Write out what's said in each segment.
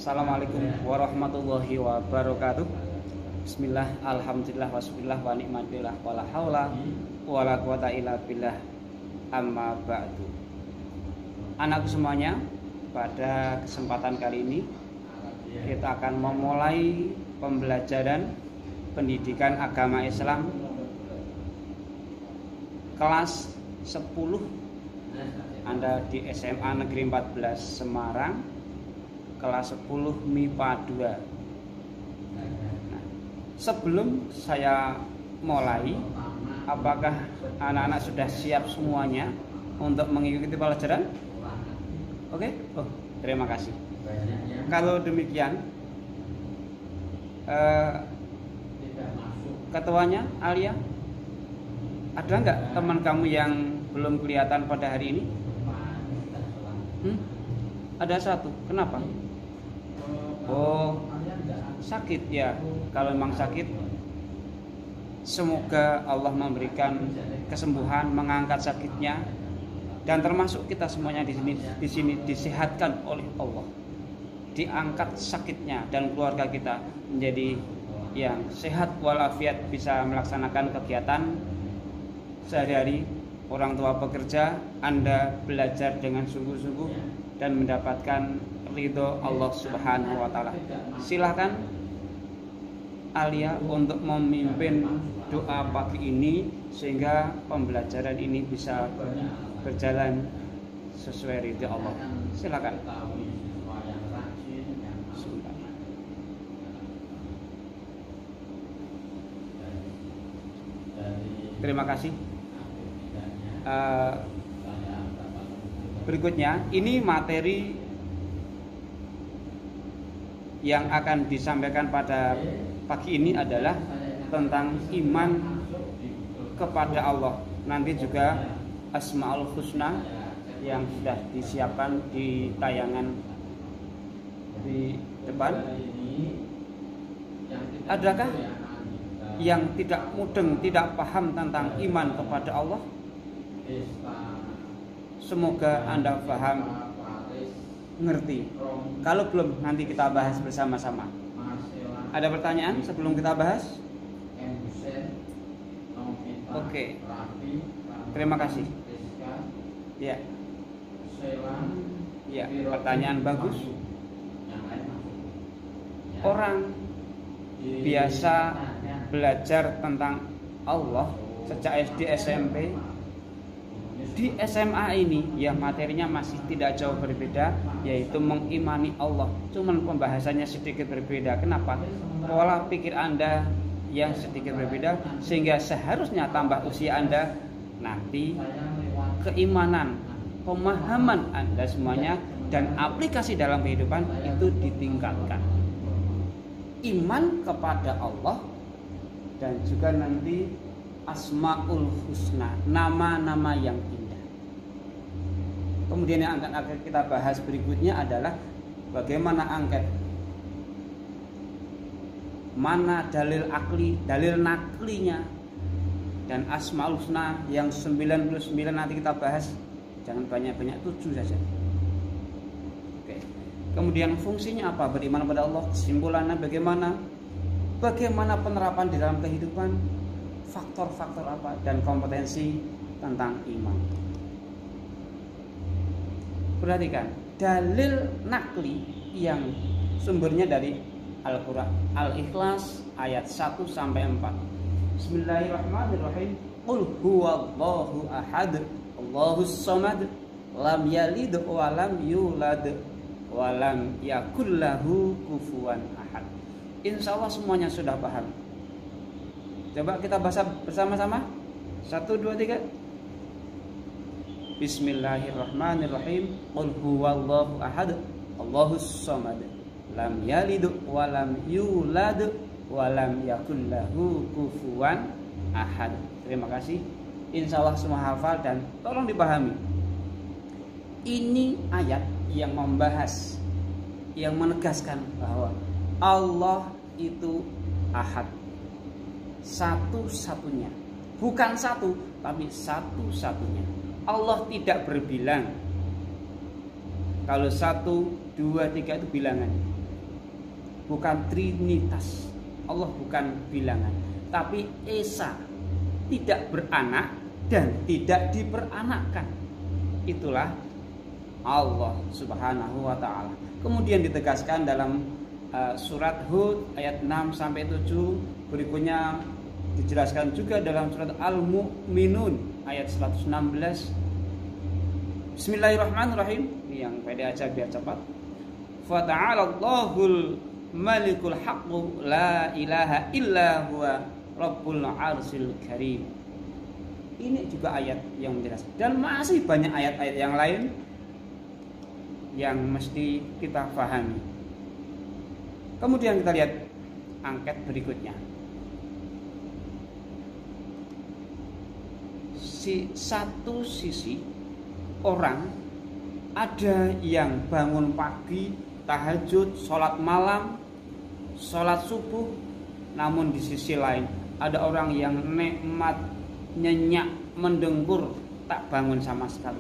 Assalamualaikum warahmatullahi wabarakatuh. Bismillah, alhamdulillah, wasbillah, wa ni'matillah, wala haula wala quwata illa billah, amma ba'du. Anakku semuanya, pada kesempatan kali ini kita akan memulai pembelajaran pendidikan agama Islam kelas 10. Anda di SMA Negeri 14 Semarang, kelas 10 MIPA 2. Nah, sebelum saya mulai, apakah anak-anak sudah siap semuanya untuk mengikuti pelajaran? Oke? Oh, terima kasih. Kalau demikian, ketuanya Alia, ada nggak teman kamu yang belum kelihatan pada hari ini? Ada satu. Kenapa? Oh, sakit ya. Kalau memang sakit, semoga Allah memberikan kesembuhan, mengangkat sakitnya, dan termasuk kita semuanya di sini disehatkan oleh Allah, diangkat sakitnya dan keluarga kita menjadi yang sehat walafiat, bisa melaksanakan kegiatan sehari-hari. Orang tua bekerja, Anda belajar dengan sungguh-sungguh dan mendapatkan ridho Allah Subhanahu wa Ta'ala. Silahkan Alia untuk memimpin doa pagi ini sehingga pembelajaran ini bisa berjalan sesuai ridho Allah. Silakan. Terima kasih. Berikutnya, ini materi yang akan disampaikan pada pagi ini adalah tentang iman kepada Allah. Nanti juga Asmaul Husna yang sudah disiapkan di tayangan di depan. Adakah yang tidak mudeng, tidak paham tentang iman kepada Allah? Semoga Anda paham, ngerti. Kalau belum, nanti kita bahas bersama-sama. Ada pertanyaan sebelum kita bahas? Oke. Terima kasih. Ya. Ya, pertanyaan bagus. Orang biasa belajar tentang Allah sejak SD, SMP. Di SMA ini ya materinya masih tidak jauh berbeda, yaitu mengimani Allah. Cuman pembahasannya sedikit berbeda. Kenapa? Pola pikir Anda yang sedikit berbeda, sehingga seharusnya tambah usia Anda, nanti keimanan, pemahaman Anda semuanya dan aplikasi dalam kehidupan itu ditingkatkan. Iman kepada Allah dan juga nanti Asmaul Husna, nama-nama yang indah. Kemudian yang akan kita bahas berikutnya adalah bagaimana angket, mana dalil akli, dalil naklinya, dan Asmaul Husna yang 99 nanti kita bahas. Jangan banyak-banyak, 7 saja. Oke. Kemudian fungsinya apa? Beriman pada Allah, kesimpulannya bagaimana? Bagaimana penerapan di dalam kehidupan? Faktor-faktor apa dan kompetensi tentang iman. Perhatikan dalil nakli yang sumbernya dari Al-Quran, Al-Ikhlas ayat 1 sampai 4. Bismillahirrahmanirrahim. Qul huwallahu ahad, Allahus samad, lam yalid wa lam yulad wa lam yakul lahu kufuwan ahad. Insyaallah semuanya sudah paham. Coba kita baca bersama-sama. 1, 2, 3. Bismillahirrahmanirrahim. Qul huwallahu ahad, Allahus samad, lam yalid wa lam yulad wa lam yakul lahu kufuwan ahad. Terima kasih. Insyaallah semua hafal dan tolong dipahami. Ini ayat yang membahas, yang menegaskan bahwa Allah itu ahad, satu-satunya, bukan satu tapi satu-satunya. Allah tidak berbilang. Kalau 1, 2, 3 itu bilangan. bukan trinitas. Allah bukan bilangan, tapi esa, tidak beranak dan tidak diperanakkan. Itulah Allah Subhanahu wa taala. Kemudian ditegaskan dalam surat Hud ayat 6 sampai 7, berikutnya dijelaskan juga dalam surat Al-Mu'minun ayat 116. Bismillahirrahmanirrahim. Yang pede aja biar cepat. Fa ta'alallahul malikul haqqu la ilaha illa huwa rabbul arsyil karim. Ini juga ayat yang menjelaskan, dan masih banyak ayat-ayat yang lain yang mesti kita pahami. Kemudian kita lihat angket berikutnya. Satu sisi orang ada yang bangun pagi, tahajud, sholat malam, sholat subuh, namun di sisi lain ada orang yang nikmat, nyenyak, mendengkur, tak bangun sama sekali.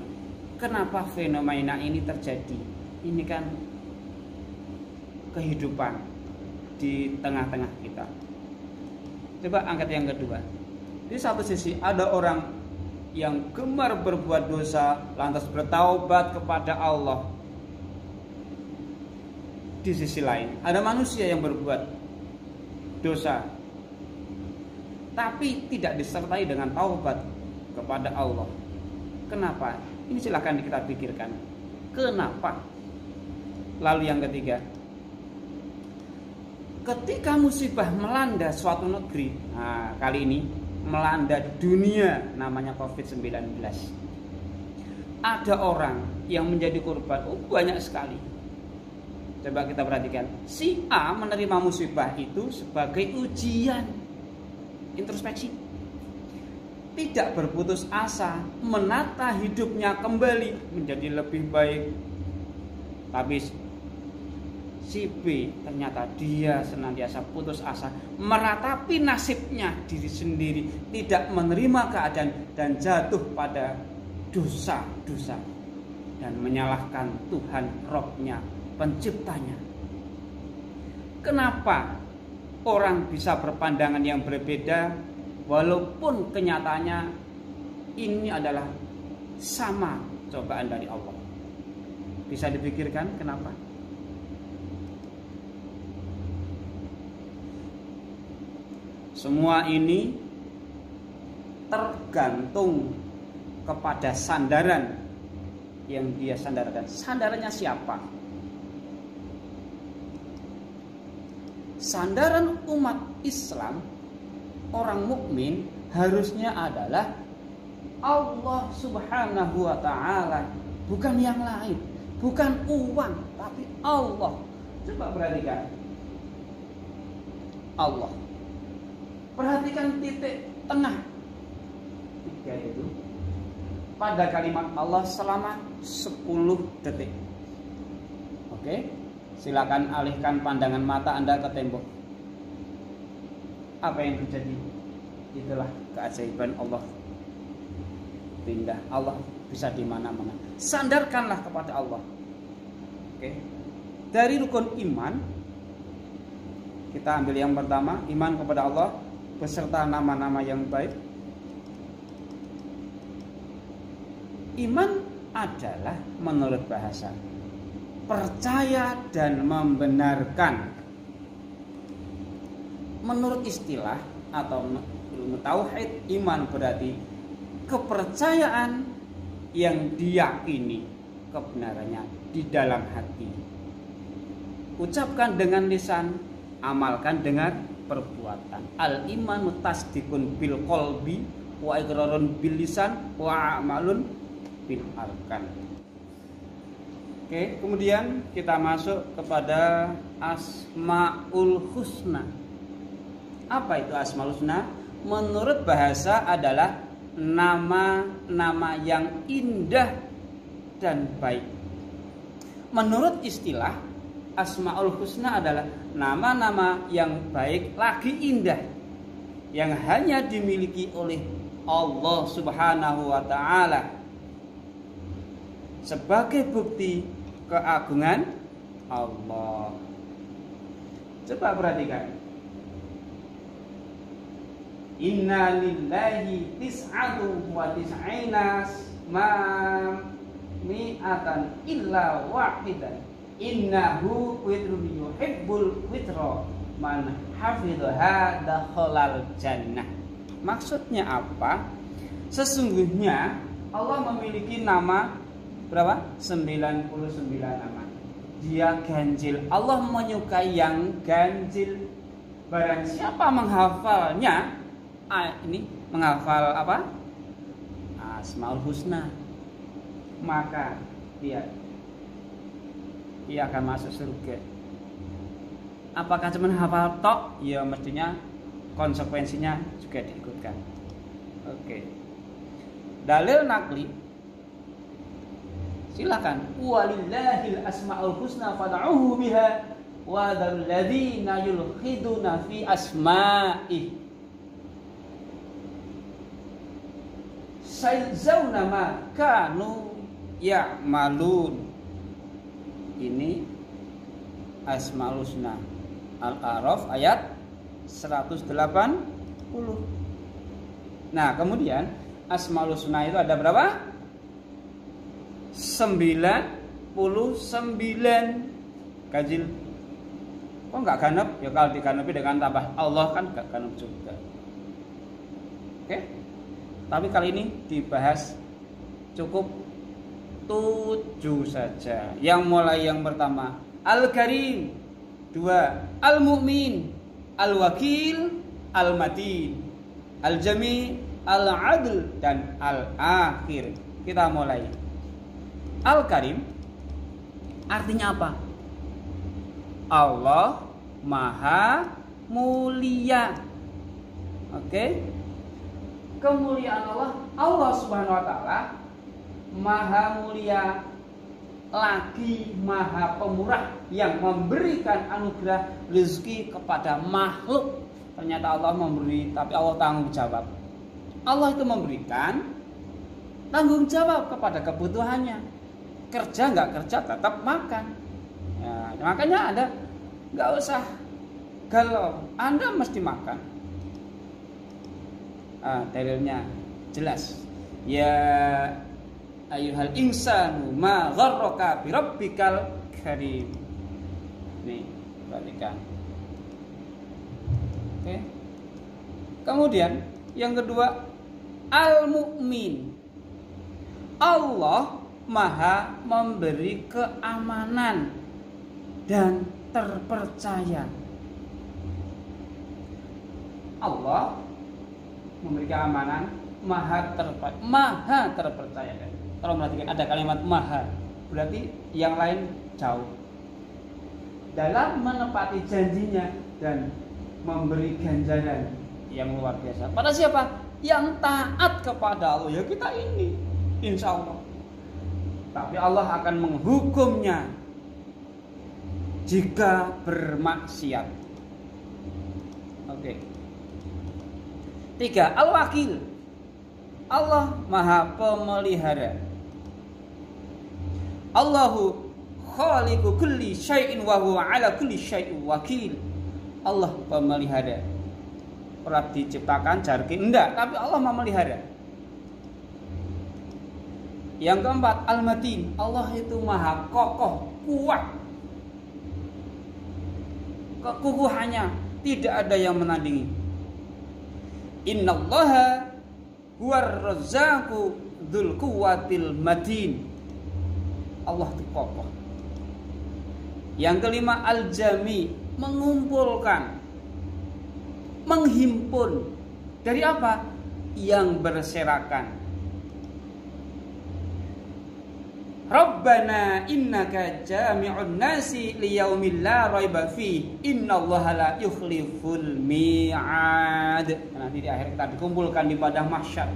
Kenapa fenomena ini terjadi? Ini kan kehidupan di tengah-tengah kita. Coba angkat yang kedua. Di satu sisi ada orang yang gemar berbuat dosa, lantas bertaubat kepada Allah. Di sisi lain ada manusia yang berbuat dosa, tapi tidak disertai dengan taubat kepada Allah. Kenapa? Ini silakan kita pikirkan. Kenapa? Lalu yang ketiga, ketika musibah melanda suatu negeri, nah kali ini melanda dunia, namanya COVID-19. Ada orang yang menjadi korban, banyak sekali. Coba kita perhatikan, si A menerima musibah itu sebagai ujian, introspeksi, tidak berputus asa, menata hidupnya kembali menjadi lebih baik. Tapi si B ternyata dia senantiasa putus asa, meratapi nasibnya diri sendiri, tidak menerima keadaan dan jatuh pada dosa-dosa dan menyalahkan Tuhan Robnya, penciptanya. Kenapa orang bisa berpandangan yang berbeda walaupun kenyataannya ini adalah sama cobaan dari Allah? Bisa dipikirkan kenapa? Semua ini tergantung kepada sandaran yang dia sandarkan. Sandarannya siapa? Sandaran umat Islam, orang mukmin harusnya adalah Allah Subhanahu wa taala, bukan yang lain, bukan uang, tapi Allah. Coba perhatikan. Allah. Perhatikan titik tengah tiga itu pada kalimat Allah selama 10 detik. Oke, silakan alihkan pandangan mata Anda ke tembok. Apa yang terjadi? Itulah keajaiban Allah. Pindah, Allah bisa di mana-mana. Sandarkanlah kepada Allah. Oke. Dari rukun iman, kita ambil yang pertama, iman kepada Allah beserta nama-nama yang baik. Iman adalah menurut bahasa percaya dan membenarkan. Menurut istilah atau ilmu tauhid, iman berarti kepercayaan yang diyakini kebenarannya di dalam hati. Ucapkan dengan lisan, amalkan dengan perbuatan. Al imanu tasdikun bil qalbi wa iqrarun bil lisan wa amalun bil arkan. Oke, kemudian kita masuk kepada Asmaul Husna. Apa itu Asmaul Husna? Menurut bahasa adalah nama-nama yang indah dan baik. Menurut istilah, Asmaul Husna adalah nama-nama yang baik lagi indah, yang hanya dimiliki oleh Allah Subhanahu wa ta'ala sebagai bukti keagungan Allah. Coba perhatikan. Inna lillahi tis'atu wa tis'ina ma mi'atan illa wahidan. Innahu witrun yuhibbul witra man hafidhaha dakhalal jannah. Maksudnya apa? Sesungguhnya Allah memiliki nama berapa? 99 nama. Dia ganjil. Allah menyukai yang ganjil. Barang siapa menghafalnya, ini menghafal apa? Asmaul Husna, maka dia akan masuk surga. Apakah cuma hafal tok? Ya mestinya konsekuensinya juga diikutkan. Oke. Dalil nakli, silakan. Walillahil asmaul husna fad'uhu biha wa dzal ladzina yulhiduna fi asma'i sayzauna ma kanu ya'malun. Ini Asmaul Husna Al-A'raf ayat 180. Nah, kemudian Asmaul Husna itu ada berapa? 99. Ganjil. Kok enggak ganep? Ya kalau diganepi dengan tambah Allah kan enggak ganep juga. Oke? Tapi kali ini dibahas cukup 7 saja. Yang mulai yang pertama Al-Karim, 2 Al-Mu'min, Al-Wakil, Al-Matin, Al-Jami, Al-Adl, dan Al-Akhir. Kita mulai. Al-Karim artinya apa? Allah Maha Mulia. Oke? Kemuliaan Allah Subhanahu wa taala Maha Mulia, lagi Maha Pemurah yang memberikan anugerah rezeki kepada makhluk. Ternyata Allah memberi, tapi Allah tanggung jawab. Allah itu memberikan, tanggung jawab kepada kebutuhannya. Kerja nggak kerja tetap makan. Ya, makanya Anda nggak usah galau, Anda mesti makan. Dalilnya jelas. Ya ayyuhal insanu ma gharraka bi rabbikal karim. Nih, perhatikan. Oke. Kemudian yang kedua, Al-Mu'min. Allah Maha memberi keamanan dan terpercaya. Allah memberi keamanan, maha terpercaya. Kalau perhatikan ada kalimat maha, berarti yang lain jauh dalam menepati janjinya dan memberi ganjaran yang luar biasa. Pada siapa? Yang taat kepada Allah, ya kita ini, insya Allah. Tapi Allah akan menghukumnya jika bermaksiat. Oke. 3. Al-Wakil. Allah Maha Pemelihara. Allahu khaliqu kulli syai'in wa huwa ala kulli syai'in wakil. Allah pemelihara. Pernah diciptakan jarkin enggak, tapi Allah memelihara. Yang keempat, Al-Matin. Allah itu Maha kokoh, kuat. Kekukuhannya tidak ada yang menandingi. Innallaha huwar razzaqu dzul quwwatil matin. Allah itu kokoh. Yang kelima, Al-Jami, mengumpulkan, menghimpun. Dari apa? Yang berserakan. Rabbana innaka jami'un nasi liyaumil la raiba fi innallaha la yukhliful mi'ad. Nanti di akhir kita dikumpulkan di padang mahsyar,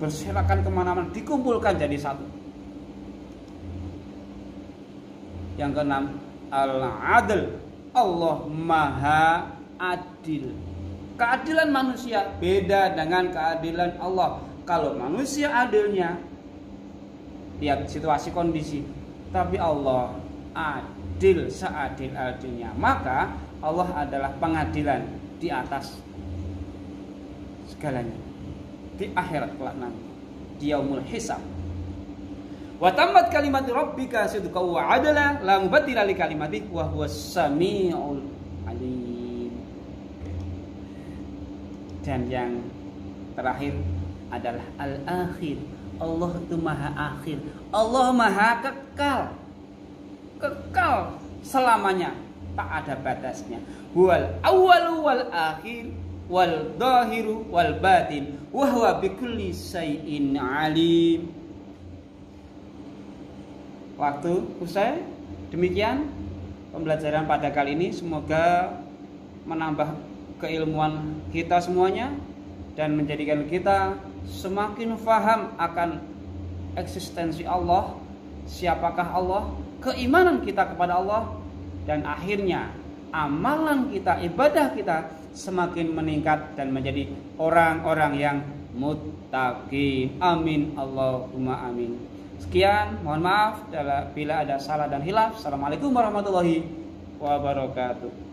berserakan kemana-mana, dikumpulkan jadi satu. Yang keenam, Al-Adl. Allah Maha Adil. Keadilan manusia beda dengan keadilan Allah. Kalau manusia adilnya lihat situasi kondisi, tapi Allah adil seadil-adilnya. Maka Allah adalah pengadilan di atas segalanya di akhirat kelak nanti, di yaumul hisab. Wa tammat kalimat rabbika sidqan wa adla la mubaddila li kalimatihi wa huwas samiul alim. Dan yang terakhir adalah al-akhir. Allah itu maha akhir. Allah maha kekal. Kekal selamanya, tak ada batasnya. Wal awwalu wal akhir wal zahiru wal batin wa huwa bikulli syai'in alim. Waktu usai. Demikian pembelajaran pada kali ini, semoga menambah keilmuan kita semuanya dan menjadikan kita semakin faham akan eksistensi Allah, siapakah Allah, keimanan kita kepada Allah, dan akhirnya amalan kita, ibadah kita semakin meningkat dan menjadi orang-orang yang muttaqin. Amin Allahumma amin. Sekian, mohon maaf bila ada salah dan hilaf. Assalamualaikum warahmatullahi wabarakatuh.